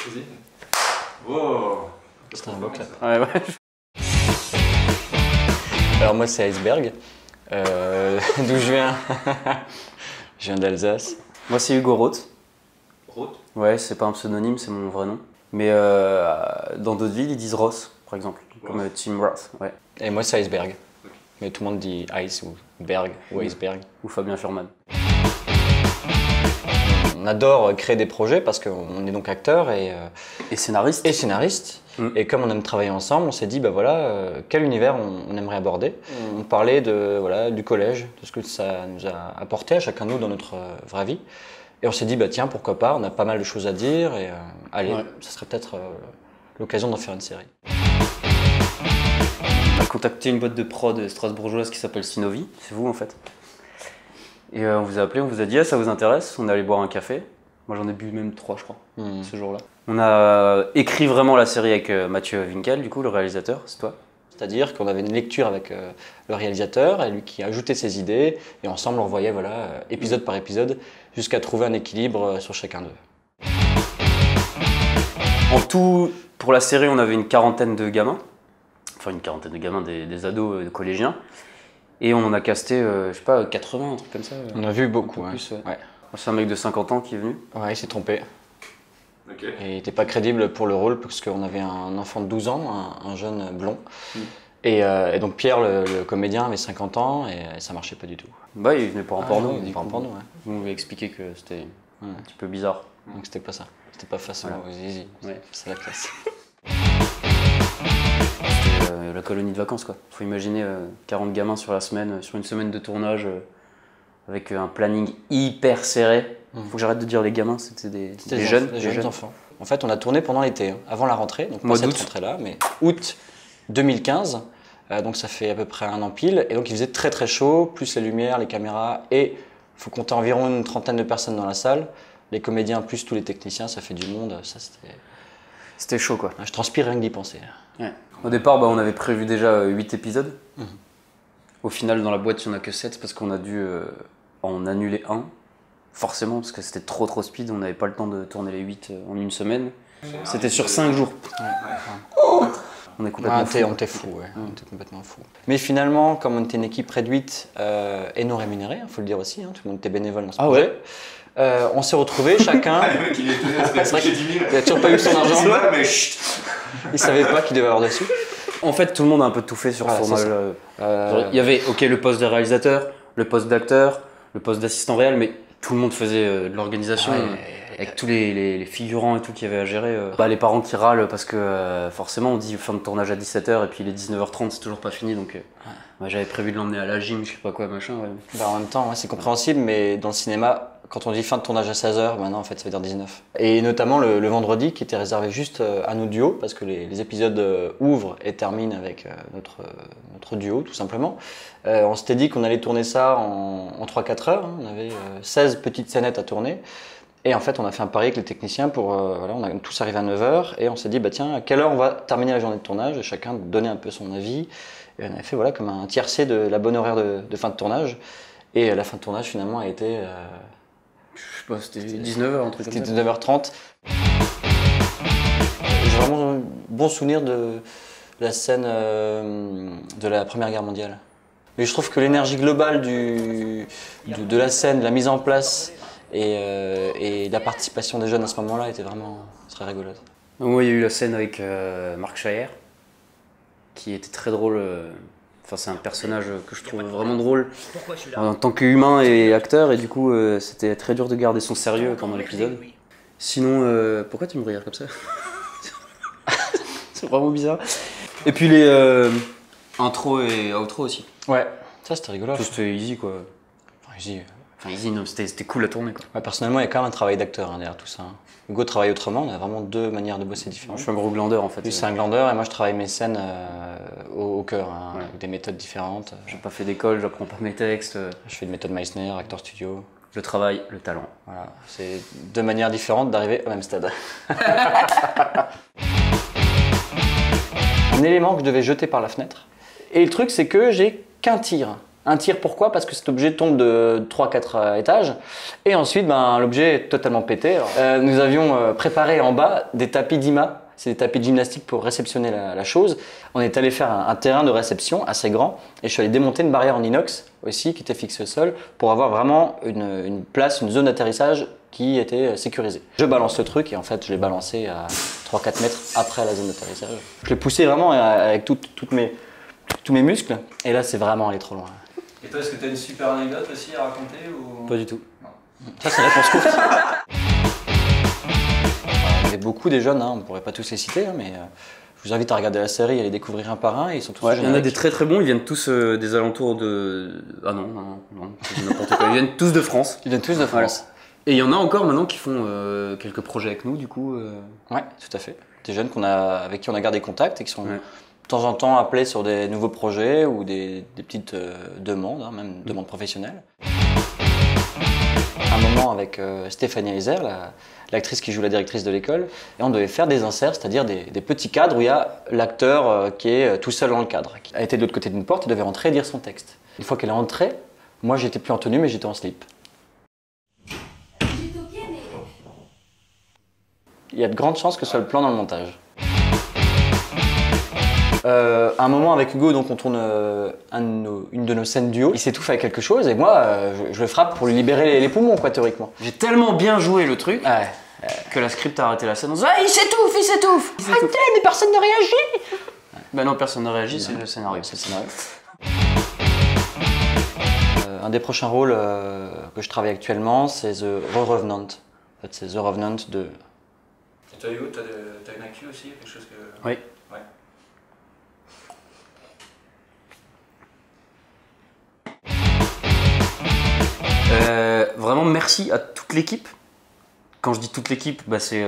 Vas-y. Wow. C'est un beau clap. Ouais, ouais. Alors moi c'est Iceberg, d'où je viens. Je viens d'Alsace. Moi c'est Hugo Roth. Roth. Ouais, c'est pas un pseudonyme, c'est mon vrai nom. Mais dans d'autres villes, ils disent Ross, par exemple, comme Tim Roth. Ouais. Et moi c'est Iceberg. Mais tout le monde dit Ice ou Berg ou Iceberg. Ou Fabien Furman. On adore créer des projets parce qu'on est donc acteur et scénariste. Et scénariste. Et comme on aime travailler ensemble, on s'est dit, bah voilà, quel univers on aimerait aborder. On parlait de, voilà, du collège, de ce que ça nous a apporté à chacun de nous dans notre vraie vie. Et on s'est dit, bah tiens, pourquoi pas, on a pas mal de choses à dire et allez, ça serait peut-être l'occasion d'en faire une série. On a contacté une boîte de prod strasbourgeoise qui s'appelle Sinovi, c'est vous en fait. Et on vous a appelé, on vous a dit, ah, ça vous intéresse? On est allé boire un café. Moi j'en ai bu même 3 je crois, ce jour-là. On a écrit vraiment la série avec Mathieu Winkel, du coup, le réalisateur, c'est toi? C'est-à-dire qu'on avait une lecture avec le réalisateur et lui qui ajoutait ses idées et ensemble on voyait voilà, épisode par épisode jusqu'à trouver un équilibre sur chacun d'eux. En tout, pour la série, on avait une quarantaine de gamins, enfin une quarantaine de gamins, des ados collégiens, et on en a casté, je sais pas, 80, un truc comme ça. On a vu beaucoup, plus, ouais. Ouais. C'est un mec de 50 ans qui est venu. Ouais, il s'est trompé. Okay. Et il n'était pas crédible pour le rôle parce qu'on avait un enfant de 12 ans, un jeune blond. Et donc Pierre, le comédien, avait 50 ans et ça marchait pas du tout. Bah il venait pour un porno. Il venait pour un porno, ouais. Vous m'avez expliqué que c'était un petit peu bizarre. Donc c'était pas ça. C'était pas façon easy. Ouais. C'est la classe. C'était la colonie de vacances quoi. Faut imaginer 40 gamins sur la semaine, sur une semaine de tournage avec un planning hyper serré. Faut que j'arrête de dire les gamins, c'était des jeunes. Des jeunes enfants. En fait, on a tourné pendant l'été, avant la rentrée, donc pas cette rentrée-là, mais août 2015. Donc ça fait à peu près 1 an pile. Et donc il faisait très très chaud, plus les lumières, les caméras, et il faut compter environ une trentaine de personnes dans la salle. Les comédiens plus tous les techniciens, ça fait du monde. Ça c'était chaud quoi. Je transpire rien que d'y penser. Ouais. Au départ, on avait prévu déjà 8 épisodes. Au final, dans la boîte, il n'y en a que 7 parce qu'on a dû en annuler un. Forcément, parce que c'était trop speed, on n'avait pas le temps de tourner les 8 en une semaine. C'était sur 5 jours. On est complètement fou. On était fou, ouais. On était complètement fou. Mais finalement, comme on était une équipe réduite et non rémunérée, il faut le dire aussi, tout le monde était bénévole dans ce projet. On s'est retrouvés chacun. Le mec, il est étonné, c'est vrai il n'a toujours pas eu son argent. Mais chut. Il savait pas qu'il devait avoir dessus. En fait, tout le monde a un peu tout fait sur ce tournage. Il y avait le poste de réalisateur, le poste d'acteur, le poste d'assistant réel, mais tout le monde faisait de l'organisation avec tous les figurants et tout qu'il y avait à gérer. Les parents qui râlent parce que forcément on dit fin de tournage à 17h et puis il est 19h30, c'est toujours pas fini, donc j'avais prévu de l'emmener à la gym, je sais pas quoi, machin. En même temps, c'est compréhensible, mais dans le cinéma, quand on dit fin de tournage à 16h, maintenant en fait ça veut dire 19. Et notamment le vendredi qui était réservé juste à nos duos, parce que les épisodes ouvrent et terminent avec notre duo tout simplement. On s'était dit qu'on allait tourner ça en 3-4 heures, on avait 16 petites scénettes à tourner. Et en fait on a fait un pari avec les techniciens pour, on a tous arrivé à 9h et on s'est dit bah tiens à quelle heure on va terminer la journée de tournage et chacun donnait un peu son avis. Et on avait fait comme un tiercé de la bonne horaire de fin de tournage. Et la fin de tournage finalement a été... je sais pas, c'était 19h, un truc comme ça. C'était 19h30. J'ai vraiment un bon souvenir de la scène de la Première Guerre mondiale. Mais je trouve que l'énergie globale de la scène, la mise en place et la participation des jeunes à ce moment-là était vraiment très rigolote. Moi, il y a eu la scène avec Marc Chayer, qui était très drôle. Enfin, c'est un personnage que je trouve vraiment drôle en tant qu'humain et acteur, et du coup, c'était très dur de garder son sérieux pendant l'épisode. Sinon, pourquoi tu me regardes comme ça? C'est vraiment bizarre. Et puis les intro et outro aussi. Ouais, ça c'était rigolo. C'était easy quoi. Enfin easy, non, c'était cool à tourner quoi. Ouais, personnellement, il y a quand même un travail d'acteur derrière tout ça. Hugo travaille autrement, on a vraiment 2 manières de bosser différentes. Je suis un gros glandeur en fait. Lui c'est un glandeur et moi je travaille mes scènes au cœur, avec des méthodes différentes. J'ai pas fait d'école, j'apprends pas mes textes. Je fais une méthode Meissner, acteur studio. Le travail, le talent. Voilà, c'est 2 manières différentes d'arriver au même stade. Un élément que je devais jeter par la fenêtre. Et le truc c'est que j'ai qu'un tir. Un tir, pourquoi? Parce que cet objet tombe de 3-4 étages. Et ensuite, l'objet est totalement pété. Alors, nous avions préparé en bas des tapis d'IMA. C'est des tapis de gymnastique pour réceptionner la chose. On est allé faire un terrain de réception assez grand. Et je suis allé démonter une barrière en inox aussi, qui était fixée au sol, pour avoir vraiment une place, une zone d'atterrissage qui était sécurisée. Je balance le truc et en fait, je l'ai balancé à 3-4 mètres après la zone d'atterrissage. Je l'ai poussé vraiment avec tous mes muscles. Et là, c'est vraiment allé trop loin. Et toi, est-ce que tu as une super anecdote aussi à raconter ou... Pas du tout. Non. Ça, c'est réponse courte. Il y avait beaucoup des jeunes, on ne pourrait pas tous les citer, mais je vous invite à regarder la série et à les découvrir un par un. Et ils sont tous il y en a des très très bons, ils viennent tous des alentours de... Ah non, c'est n'importe quoi. Ils viennent tous de France. Ils viennent tous de France. Voilà. Et il y en a encore maintenant qui font quelques projets avec nous, du coup. Ouais, tout à fait. Des jeunes avec qui on a gardé contact et qui sont... de temps en temps appelés sur des nouveaux projets ou des petites demandes, même demandes professionnelles. Un moment avec Stéphanie Heiser, l'actrice qui joue la directrice de l'école, et on devait faire des inserts, c'est-à-dire des petits cadres où il y a l'acteur qui est tout seul dans le cadre. Elle était de l'autre côté d'une porte, elle devait rentrer et dire son texte. Une fois qu'elle est rentrée, moi j'étais plus en tenue mais j'étais en slip. Il y a de grandes chances que ce soit le plan dans le montage. Un moment avec Hugo, donc on tourne une de nos scènes duo, il s'étouffe avec quelque chose et moi je le frappe pour lui libérer les poumons quoi théoriquement. J'ai tellement bien joué le truc que la script a arrêté la scène en disant il s'étouffe. Arrêtez, mais personne ne réagit. Bah non, personne ne réagit, c'est le scénario. C'est le scénario. Un des prochains rôles que je travaille actuellement, c'est The Revenant. En fait, c'est The Revenant de... Et toi Hugo, t'as une actu aussi, quelque chose que... Oui. Ouais. Vraiment merci à toute l'équipe. Quand je dis toute l'équipe, c'est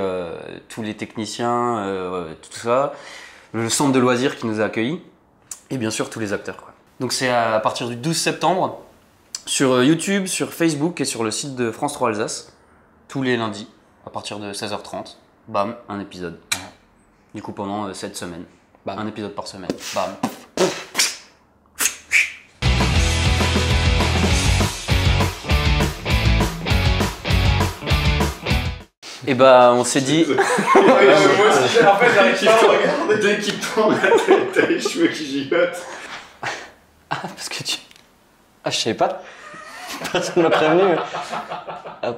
tous les techniciens, tout ça, le centre de loisirs qui nous a accueillis et bien sûr tous les acteurs, quoi. Donc c'est à partir du 12 septembre sur YouTube, sur Facebook et sur le site de France 3 Alsace, tous les lundis à partir de 16h30, bam, un épisode. Du coup pendant 7 semaines, bam. Un épisode par semaine, bam. Et on s'est dit... moi aussi, en fait, j'arrive pas à regarder. Dès qu'il tourne, t'as les cheveux qui gigotent. Ah, parce que tu... Ah, je savais pas. Personne m'a prévenu. Ah,